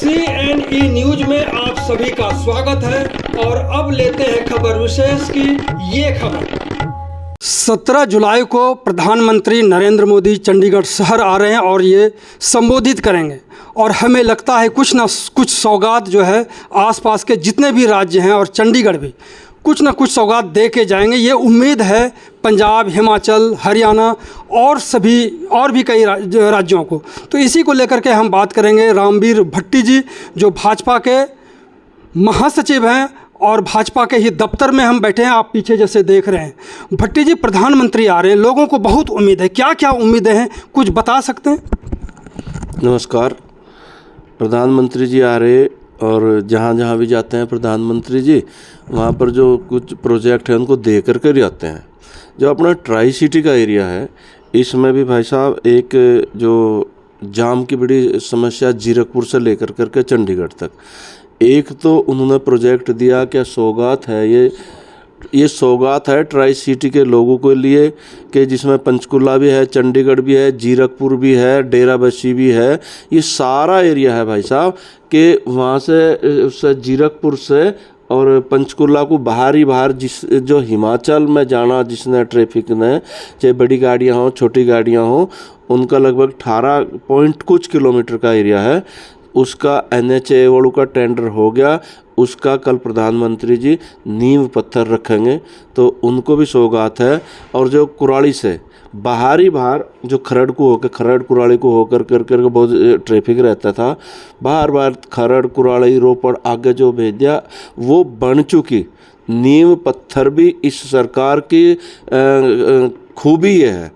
CNE news में आप सभी का स्वागत है और अब लेते हैं खबर विशेष की ये खबर। 17 जुलाई को प्रधानमंत्री नरेंद्र मोदी चंडीगढ़ शहर आ रहे हैं और ये संबोधित करेंगे और हमें लगता है कुछ ना कुछ सौगात जो है आसपास के जितने भी राज्य हैं और चंडीगढ़ भी कुछ ना कुछ सौगात दे के जाएंगे। ये उम्मीद है पंजाब, हिमाचल, हरियाणा और भी कई राज्यों को। तो इसी को लेकर के हम बात करेंगे रामवीर भट्टी जी, जो भाजपा के महासचिव हैं और भाजपा के ही दफ्तर में हम बैठे हैं, आप पीछे जैसे देख रहे हैं। भट्टी जी, प्रधानमंत्री आ रहे हैं, लोगों को बहुत उम्मीद है, क्या क्या उम्मीदें हैं, कुछ बता सकते हैं? नमस्कार। प्रधानमंत्री जी आ रहे और जहाँ जहाँ भी जाते हैं प्रधानमंत्री जी, वहाँ पर जो कुछ प्रोजेक्ट हैं उनको दे कर कर आते हैं। जो अपना ट्राई सिटी का एरिया है, इसमें भी भाई साहब एक जो जाम की बड़ी समस्या जीरकपुर से लेकर करके चंडीगढ़ तक, एक तो उन्होंने प्रोजेक्ट दिया, क्या सौगात है ये सौगात है ट्राई सिटी के लोगों के लिए कि जिसमें पंचकुला भी है, चंडीगढ़ भी है, जीरकपुर भी है, डेराबस्सी भी है। ये सारा एरिया है भाई साहब कि वहाँ से जीरकपुर से और पंचकुला को बाहर जो हिमाचल में जाना जिसने ट्रैफिक ने, चाहे बड़ी गाड़ियाँ हों छोटी गाड़ियाँ हों, उनका लगभग 18 पॉइंट कुछ किलोमीटर का एरिया है। उसका NHA वालों का टेंडर हो गया, उसका कल प्रधानमंत्री जी नींव पत्थर रखेंगे, तो उनको भी सौगात है। और जो कुराली से बाहर जो खरड़ कुराली को होकर कर बहुत ट्रैफिक रहता था, बाहर खरड़ कुराली रोपड़ आगे जो भेज दिया, वो बन चुकी नींव पत्थर भी इस सरकार की खूबी ये है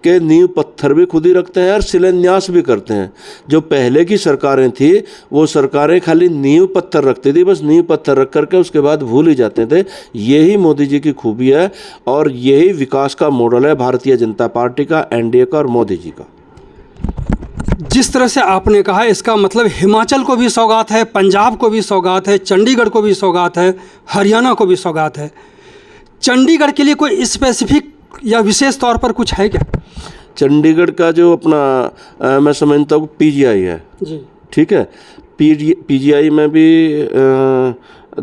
कि नींव पत्थर भी खुद ही रखते हैं और शिलान्यास भी करते हैं। जो पहले की सरकारें थी वो सरकारें खाली नींव पत्थर रखती थी, बस नींव पत्थर रख करके उसके बाद भूल ही जाते थे। यही मोदी जी की खूबी है और यही विकास का मॉडल है भारतीय जनता पार्टी का, NDA का और मोदी जी का। जिस तरह से आपने कहा, इसका मतलब हिमाचल को भी सौगात है, पंजाब को भी सौगात है, चंडीगढ़ को भी सौगात है, हरियाणा को भी सौगात है। चंडीगढ़ के लिए कोई स्पेसिफिक या विशेष तौर पर कुछ है क्या? चंडीगढ़ का जो अपना मैं समझता हूँ PGI है जी, ठीक है। PGI में भी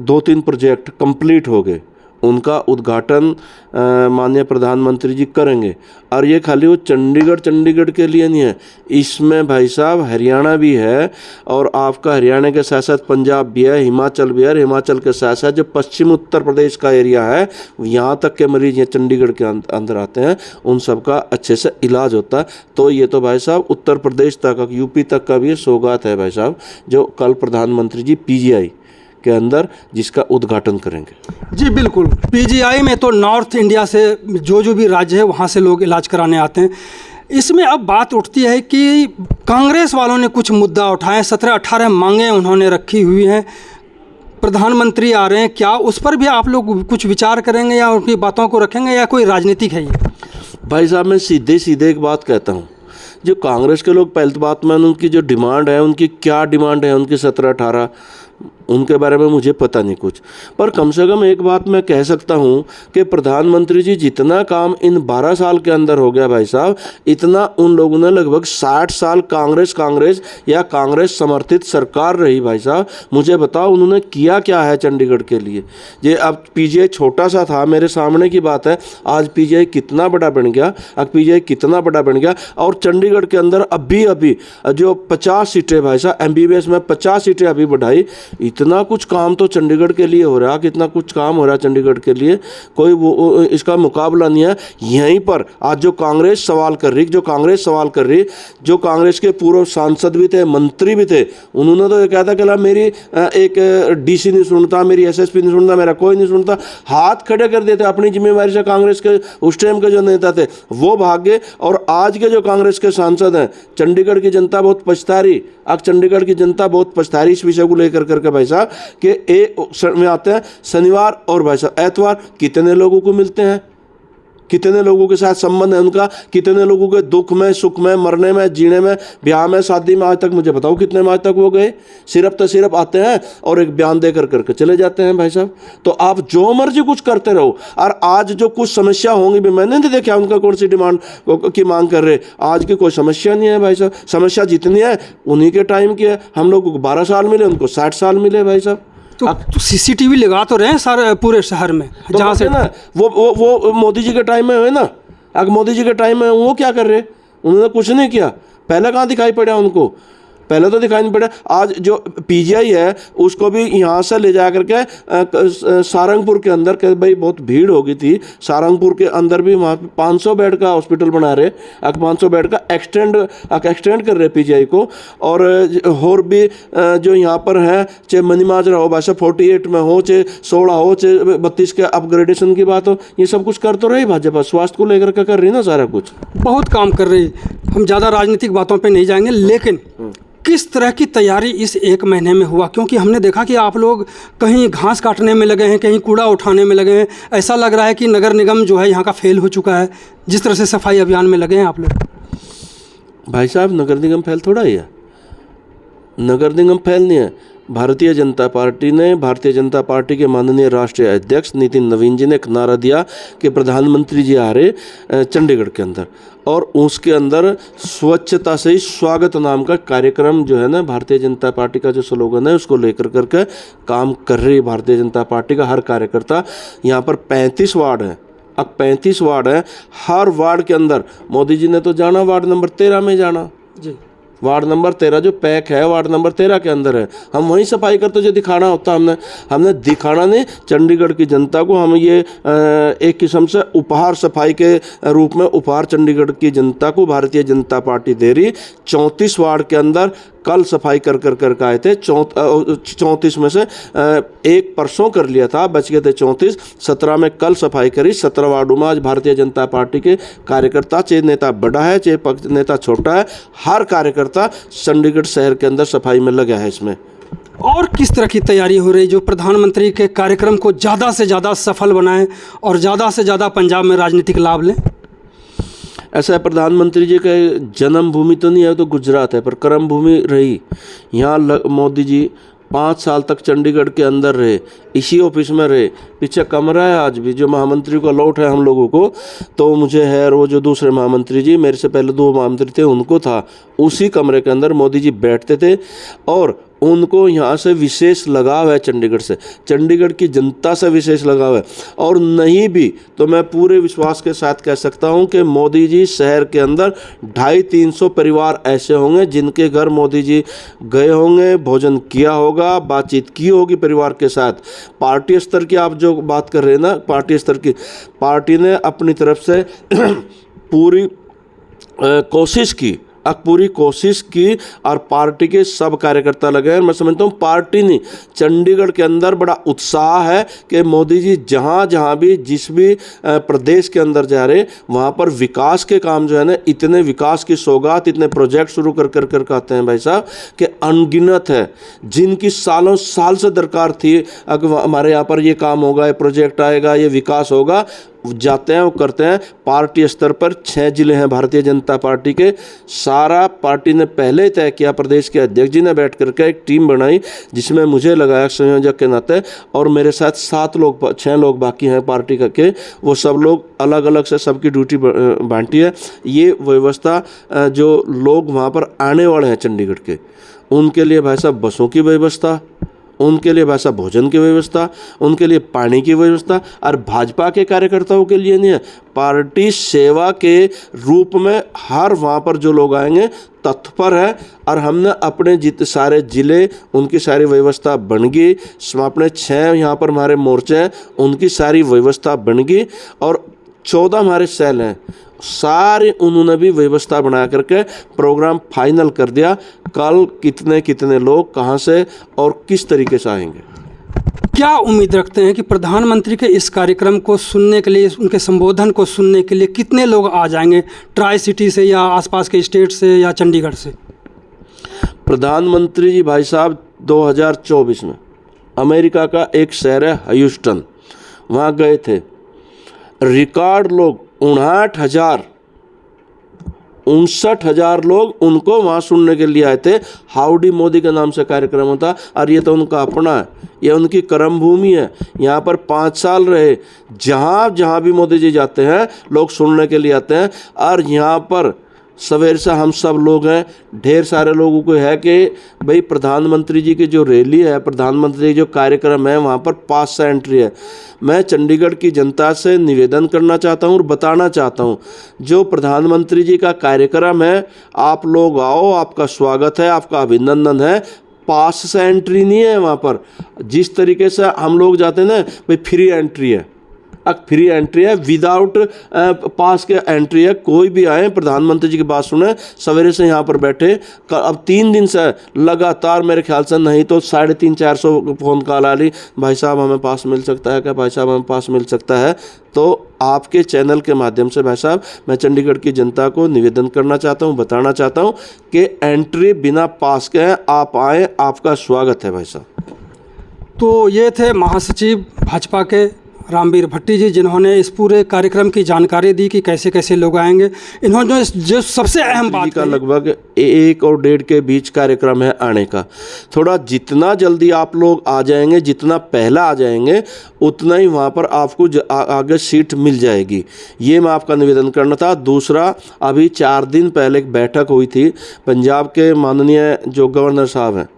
2-3 प्रोजेक्ट कंप्लीट हो गए, उनका उद्घाटन माननीय प्रधानमंत्री जी करेंगे। और ये खाली वो चंडीगढ़ के लिए नहीं है, इसमें भाई साहब हरियाणा भी है और आपका हरियाणा के साथ साथ पंजाब भी है, हिमाचल भी है। हिमाचल के साथ साथ जो पश्चिम उत्तर प्रदेश का एरिया है, यहाँ तक के मरीज यहाँ चंडीगढ़ के अंदर आते हैं, उन सब का अच्छे से इलाज होता है। तो ये तो भाई साहब उत्तर प्रदेश तक, UP तक का भी ये सौगात है भाई साहब, जो कल प्रधानमंत्री जी PGI के अंदर जिसका उद्घाटन करेंगे। जी बिल्कुल। PGI में तो नॉर्थ इंडिया से जो भी राज्य है वहाँ से लोग इलाज कराने आते हैं। इसमें अब बात उठती है कि कांग्रेस वालों ने कुछ मुद्दा उठाए, 17-18 मांगें उन्होंने रखी हुई हैं। प्रधानमंत्री आ रहे हैं, क्या उस पर भी आप लोग कुछ विचार करेंगे या उनकी बातों को रखेंगे या कोई राजनीतिक है ये? भाई साहब, मैं सीधे एक बात कहता हूँ, जो कांग्रेस के लोग पहली बात में उनकी जो डिमांड है, उनकी क्या डिमांड है उनकी 17-18, उनके बारे में मुझे पता नहीं कुछ। पर कम से कम एक बात मैं कह सकता हूँ कि प्रधानमंत्री जी जितना काम इन 12 साल के अंदर हो गया भाई साहब, इतना उन लोगों ने लगभग 60 साल कांग्रेस या कांग्रेस समर्थित सरकार रही भाई साहब। मुझे बताओ उन्होंने किया क्या है चंडीगढ़ के लिए। ये अब PGI छोटा सा था, मेरे सामने की बात है, आज PGI कितना बड़ा बन गया, अब PGI कितना बड़ा बन गया। और चंडीगढ़ के अंदर अभी जो 50 सीटें भाई साहब, MBBS में 50 सीटें अभी बढ़ाई। इतना कुछ काम तो चंडीगढ़ के लिए हो रहा, कितना कुछ काम हो रहा है चंडीगढ़ के लिए, कोई वो इसका मुकाबला नहीं है। यहीं पर आज जो कांग्रेस सवाल कर रही, जो कांग्रेस के पूर्व सांसद भी थे, मंत्री भी थे, उन्होंने तो ये कहा था कि मेरी एक DC नहीं सुनता, मेरी SSP नहीं सुनता, मेरा कोई नहीं सुनता, हाथ खड़े कर देते अपनी जिम्मेवारी से। कांग्रेस के उस टाइम के जो नेता थे वो भाग गए और आज के जो कांग्रेस के सांसद हैं, चंडीगढ़ की जनता बहुत पछता रही। अब चंडीगढ़ की जनता बहुत पछता रही इस विषय को लेकर करके भाई साहब कि में आते हैं शनिवार और भाई साहब एतवार, कितने लोगों को मिलते हैं कितने लोगों के साथ संबंध है उनका, कितने लोगों के दुख में, सुख में, मरने में, जीने में, ब्याह में, शादी में, आज तक मुझे बताओ कितने में आज तक वो गए। सिर्फ आते हैं और एक बयान देकर करके चले जाते हैं भाई साहब। तो आप जो मर्जी कुछ करते रहो। और आज जो कुछ समस्या होंगी भी, मैंने नहीं देखा उनका कौन सी डिमांड की मांग कर रहे। आज की कोई समस्या नहीं है भाई साहब। समस्या जितनी है उन्हीं के टाइम की है। हम लोगों को 12 साल मिले, उनको 60 साल मिले भाई साहब। तो सीसीटीवी लगा तो रहे हैं सारे पूरे शहर में, तो जहाँ से ना वो मोदी जी के टाइम में हुए ना। अगर मोदी जी के टाइम में वो क्या कर रहे, उन्होंने कुछ नहीं किया। पहले कहाँ दिखाई पड़ा उनको, पहले तो दिखाई नहीं पड़ा। आज जो पीजीआई है उसको भी यहाँ से ले जा करके सारंगपुर के अंदर के भाई बहुत भीड़ हो गई थी। सारंगपुर के अंदर भी वहाँ पे 500 बेड का हॉस्पिटल बना रहे, 500 बेड का एक्सटेंड कर रहे पीजीआई को। और भी जो यहाँ पर है, चाहे मनीमाजरा हो, भाषा 48 में हो, चाहे 16 हो, चाहे 32 के अपग्रेडेशन की बात हो, ये सब कुछ कर तो रही भाजपा। स्वास्थ्य को लेकर के कर रही ना सारा कुछ, बहुत काम कर रही। हम ज़्यादा राजनीतिक बातों पे नहीं जाएंगे, लेकिन किस तरह की तैयारी इस 1 महीने में हुआ? क्योंकि हमने देखा कि आप लोग कहीं घास काटने में लगे हैं, कहीं कूड़ा उठाने में लगे हैं। ऐसा लग रहा है कि नगर निगम जो है यहाँ का फेल हो चुका है, जिस तरह से सफाई अभियान में लगे हैं आप लोग। भाई साहब नगर निगम फेल थोड़ा ही है, नगर निगम फेल नहीं है। भारतीय जनता पार्टी के माननीय राष्ट्रीय अध्यक्ष नितिन नवीन जी ने एक नारा दिया कि प्रधानमंत्री जी आ रहे चंडीगढ़ के अंदर, और उसके अंदर स्वच्छता से ही स्वागत नाम का कार्यक्रम जो है ना, भारतीय जनता पार्टी का जो स्लोगन है उसको लेकर करके काम कर रही भारतीय जनता पार्टी का हर कार्यकर्ता। यहाँ पर 35 वार्ड हैं, अब 35 वार्ड हैं। हर वार्ड के अंदर मोदी जी ने तो जाना, वार्ड नंबर 13 में जाना जी। वार्ड नंबर 13 जो पैक है वार्ड नंबर 13 के अंदर है। हम वहीं सफाई करते जो दिखाना होता हमने दिखाना नहीं। चंडीगढ़ की जनता को हम ये एक किस्म से उपहार, सफाई के रूप में उपहार चंडीगढ़ की जनता को भारतीय जनता पार्टी दे रही। 34 वार्ड के अंदर कल सफाई कर आए थे। 34 में से एक परसों कर लिया था, बच गए थे 34। 17 में कल सफाई करी। 17 वार्डों में आज भारतीय जनता पार्टी के कार्यकर्ता, चाहे नेता बड़ा है चाहे पक्ष नेता छोटा है, हर कार्यकर्ता चंडीगढ़ शहर के अंदर सफाई में लगा है। इसमें और किस तरह की तैयारी हो रही जो प्रधानमंत्री के कार्यक्रम को ज़्यादा से ज़्यादा सफल बनाएं और ज़्यादा से ज़्यादा पंजाब में राजनीतिक लाभ लें? ऐसा है, प्रधानमंत्री जी का जन्मभूमि तो नहीं है, तो गुजरात है, पर कर्म भूमि रही। यहाँ मोदी जी 5 साल तक चंडीगढ़ के अंदर रहे, इसी ऑफिस में रहे। पीछे कमरा है आज भी जो महामंत्री को अलॉट है हम लोगों को, तो मुझे है, और वो जो दूसरे महामंत्री जी, मेरे से पहले 2 महामंत्री थे, उनको था। उसी कमरे के अंदर मोदी जी बैठते थे और उनको यहाँ से विशेष लगाव है, चंडीगढ़ से, चंडीगढ़ की जनता से विशेष लगाव है। और नहीं भी तो मैं पूरे विश्वास के साथ कह सकता हूँ कि मोदी जी शहर के अंदर 250-300 परिवार ऐसे होंगे जिनके घर मोदी जी गए होंगे, भोजन किया होगा, बातचीत की होगी परिवार के साथ। पार्टी स्तर की आप जो बात कर रहे हैं ना, पार्टी स्तर की, पार्टी ने अपनी तरफ से पूरी कोशिश की और पार्टी के सब कार्यकर्ता लगे हैं। मैं समझता हूँ पार्टी नहीं, चंडीगढ़ के अंदर बड़ा उत्साह है कि मोदी जी जहाँ भी जिस भी प्रदेश के अंदर जा रहे, वहाँ पर विकास के काम जो है ना, इतने विकास की सौगात, इतने प्रोजेक्ट शुरू कर आते हैं भाई साहब कि अनगिनत है, जिनकी सालों साल से दरकार थी। अगर हमारे यहाँ पर ये काम होगा, ये प्रोजेक्ट आएगा, ये विकास होगा, जाते हैं वो करते हैं। पार्टी स्तर पर 6 जिले हैं भारतीय जनता पार्टी के, सारा पार्टी ने पहले ही तय किया। प्रदेश के अध्यक्ष जी ने बैठ करके एक टीम बनाई जिसमें मुझे लगाया संयोजक के नाते, और मेरे साथ 6 लोग बाकी हैं पार्टी के। वो सब लोग अलग अलग से सबकी ड्यूटी बांटी है। ये व्यवस्था जो लोग वहाँ पर आने वाले हैं चंडीगढ़ के, उनके लिए भाई साहब बसों की व्यवस्था, उनके लिए वैसा भोजन की व्यवस्था, उनके लिए पानी की व्यवस्था, और भाजपा के कार्यकर्ताओं के लिए नहीं है, पार्टी सेवा के रूप में हर वहाँ पर जो लोग आएंगे तत्पर है। और हमने अपने जितने सारे ज़िले, उनकी सारी व्यवस्था बन गई। अपने 6 यहाँ पर हमारे मोर्चे हैं, उनकी सारी व्यवस्था बन गई। और 14 हमारे सेल हैं, सारे उन्होंने भी व्यवस्था बना करके प्रोग्राम फाइनल कर दिया। कल कितने लोग कहाँ से और किस तरीके से आएंगे। क्या उम्मीद रखते हैं कि प्रधानमंत्री के इस कार्यक्रम को सुनने के लिए, उनके संबोधन को सुनने के लिए कितने लोग आ जाएंगे, ट्राई सिटी से या आसपास के स्टेट से या चंडीगढ़ से? प्रधानमंत्री जी भाई साहब 2024 में अमेरिका का एक शहर है ह्यूस्टन, वहाँ गए थे। रिकॉर्ड लोग 59,000 लोग उनको वहाँ सुनने के लिए आए थे। हाउडी मोदी के नाम से कार्यक्रम होता, और ये तो उनका अपना है, ये उनकी कर्म भूमि है। यहाँ पर 5 साल रहे, जहाँ भी मोदी जी जाते हैं लोग सुनने के लिए आते हैं। और यहाँ पर सवेर से हम सब लोग हैं, ढेर सारे लोगों को है कि भाई प्रधानमंत्री जी की जो रैली है, प्रधानमंत्री जी जो कार्यक्रम है, वहाँ पर पास से एंट्री है। मैं चंडीगढ़ की जनता से निवेदन करना चाहता हूँ और बताना चाहता हूँ, जो प्रधानमंत्री जी का कार्यक्रम है, आप लोग आओ, आपका स्वागत है, आपका अभिनंदन है। पास से एंट्री नहीं है वहाँ पर, जिस तरीके से हम लोग जाते हैं ना भाई, फ्री एंट्री है। अब फ्री एंट्री है, विदाउट पास के एंट्री है। कोई भी आए, प्रधानमंत्री जी की बात सुने, सवेरे से यहाँ पर बैठे। अब 3 दिन से लगातार मेरे ख्याल से नहीं तो 350-400 फ़ोन कॉल आ रही, भाई साहब हमें पास मिल सकता है क्या, भाई साहब हमें पास मिल सकता है। तो आपके चैनल के माध्यम से भाई साहब मैं चंडीगढ़ की जनता को निवेदन करना चाहता हूँ, बताना चाहता हूँ कि एंट्री बिना पास के है, आप आएँ, आपका स्वागत है भाई साहब। तो ये थे महासचिव भाजपा के रामवीर भट्टी जी, जिन्होंने इस पूरे कार्यक्रम की जानकारी दी कि कैसे कैसे लोग आएंगे। इन्होंने जो सबसे अहम बात का लगभग 1 और 1.5 के बीच कार्यक्रम है आने का। थोड़ा जितना जल्दी आप लोग आ जाएंगे, जितना पहला आ जाएंगे, उतना ही वहाँ पर आपको आगे सीट मिल जाएगी। ये मैं आपका निवेदन करना था। दूसरा, अभी 4 दिन पहले एक बैठक हुई थी, पंजाब के माननीय जो गवर्नर साहब हैं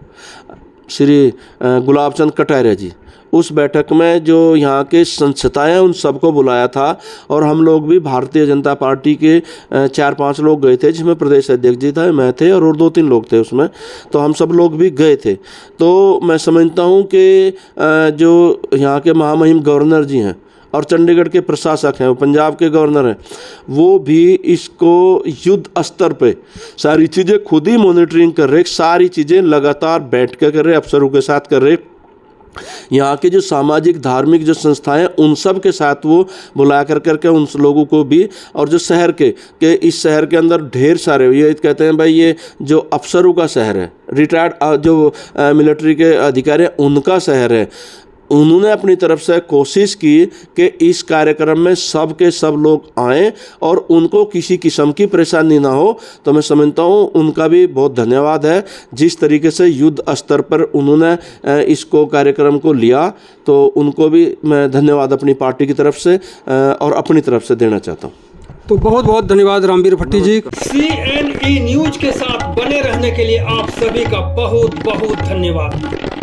श्री गुलाब चंद कटारिया जी, उस बैठक में जो यहाँ के संस्थाएं उन सबको बुलाया था, और हम लोग भी भारतीय जनता पार्टी के 4-5 लोग गए थे, जिसमें प्रदेश अध्यक्ष जी था, मैं थे और 2-3 लोग थे उसमें, तो हम सब लोग भी गए थे। तो मैं समझता हूँ कि जो यहाँ के महामहिम गवर्नर जी हैं और चंडीगढ़ के प्रशासक हैं, वो पंजाब के गवर्नर हैं, वो भी इसको युद्ध स्तर पे सारी चीज़ें खुद ही मॉनिटरिंग कर रहे, सारी चीज़ें लगातार बैठ कर रहे, अफसरों के साथ कर रहे। यहाँ के जो सामाजिक धार्मिक जो संस्थाएं, उन सब के साथ वो बुला करके उन लोगों को भी, और जो शहर के इस शहर के अंदर ढेर सारे, ये कहते हैं भाई ये जो अफसरों का शहर है, रिटायर्ड जो मिलिट्री के अधिकारी हैं उनका शहर है, उन्होंने अपनी तरफ से कोशिश की कि इस कार्यक्रम में सब के सब लोग आएं और उनको किसी किस्म की परेशानी ना हो। तो मैं समझता हूं उनका भी बहुत धन्यवाद है, जिस तरीके से युद्ध स्तर पर उन्होंने इसको कार्यक्रम को लिया, तो उनको भी मैं धन्यवाद अपनी पार्टी की तरफ से और अपनी तरफ से देना चाहता हूँ। तो बहुत बहुत धन्यवाद रामवीर भट्टी जी। CNE न्यूज के साथ बने रहने के लिए आप सभी का बहुत बहुत धन्यवाद।